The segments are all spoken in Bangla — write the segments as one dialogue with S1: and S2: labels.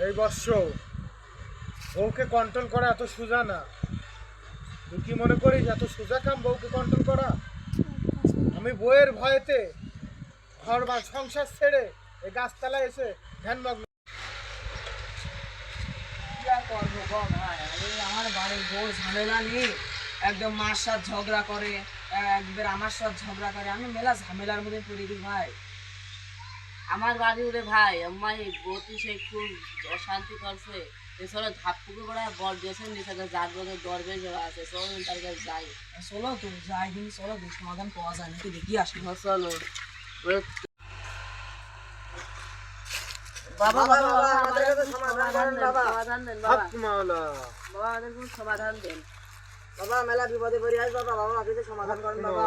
S1: এই বর্ষ বউকে কন্ট্রোল করা এত সোজা না। তুই কি মনে করিস এত সোজা কাম বউকে কন্ট্রোল করা? আমি বউয়ের ভয়েতে ঘর বা সংসার ছেড়ে এই গাছতলায় এসে ধ্যানমগ্ন।
S2: কি আর করবো গো ভাই, আমার বাড়ির বউ ঝামেলা নিয়ে একদম মার সাথে ঝগড়া করে, একবার আমার সাথে ঝগড়া করে, আমি মেলা ঝামেলার মধ্যে পড়ে দিই ভাই।
S3: আমার বাড়ি ওরে ভাই আম্মা এই বউটি সে খুব অশান্তি করছে। এছাড়া ধাপ্পুকে করে বল দিয়েছে নিচে যার বলে দরবে যাওয়া আছে, চলুন তার কাছে যাই।
S2: চলো তো যাই, কিন্তু চলো সমাধান পাওয়া যায় নাকি দেখি আসি।
S3: চলো
S2: বাবা বাবা আমাদের কাছে সমাধান করেন বাবা।
S3: সমাধান দেন বাবা,
S1: হক মাওলা।
S3: বাবা আমাদের কোনো সমাধান দেন
S2: বাবা মেলা বিপদে পড়ে আস বাবা, বাবা আপনি সমাধান করেন বাবা।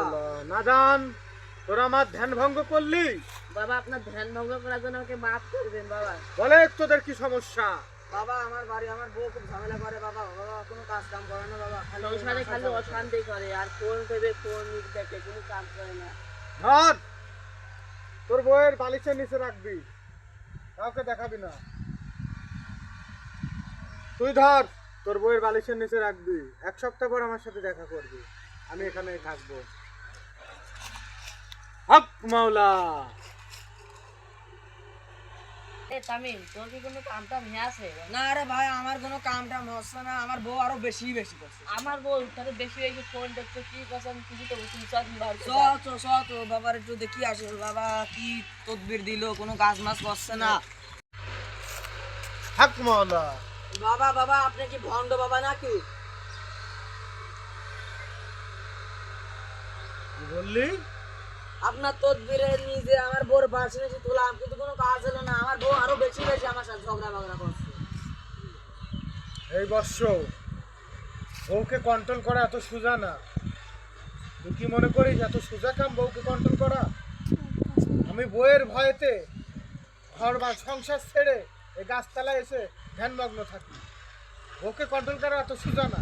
S1: নাদান, তোরা আমার ধ্যান ভঙ্গ করলি।
S3: বাবা। আপনার ধ্যান ভঙ্গ করার জন্য আমাকে মাফ করবেন বাবা।
S1: বলে তোদের কি সমস্যা?
S2: বাবা আমার বাড়ি, আমার বউ খুব ঝামেলা করে বাবা, বাবা কোনো কাজ কাম করে না বাবা,
S3: সংসারে খালি অশান্তি করে আর ফোন পেবে ফোন দেখে, কোনো কাজ করে না।
S1: ধর, তোর বউয়ের বালিশের নিচে রাখবি, কাউকে দেখাবি না। তুই ধর, তোর বউয়ের বালিশের নিচে রাখবি, 1 সপ্তাহ পর আমার সাথে দেখা করবি, আমি এখানেই থাকবো। হক মাওলা।
S3: এ তামিম, তোর কি কোনো কাম টাম হয়ে আছে?
S2: না রে ভাই, আমার কোনো কাম টাম হচ্ছে না, আমার বউ আরো বেশি বেশি করছে।
S3: আমার বউ তাহলে বেশি বেশি ফোন দেখছো, কি কথা কিছু তো বুঝতে
S2: তো বাবার একটু দেখি আসে, বাবা কি তদবির দিল, কোনো কাজ মাস করছে না।
S1: হক মাওলা।
S2: বাবা বাবা আপনি কি ভন্ড বাবা নাকি?
S1: কি বললি?
S2: আপনার তদবিরে নিজে আমার বউর বাসে এসে তুলাম, কিন্তু কোনো কাজ হলো না, আমার বউ আরো বেশি বেশি আমার সাথে ঝগড়া বাগড়া করছে।
S1: এই বর্ষ বউকে কন্ট্রোল করা এত সোজা না। তুই কি মনে করিস এত সোজা কাম বউকে কন্ট্রোল করা? আমি বউয়ের ভয়েতে ঘর বা সংসার ছেড়ে এই গাছতলায় এসে ধ্যানমগ্ন থাকি। বউকে কন্ট্রোল করা এত সোজা না।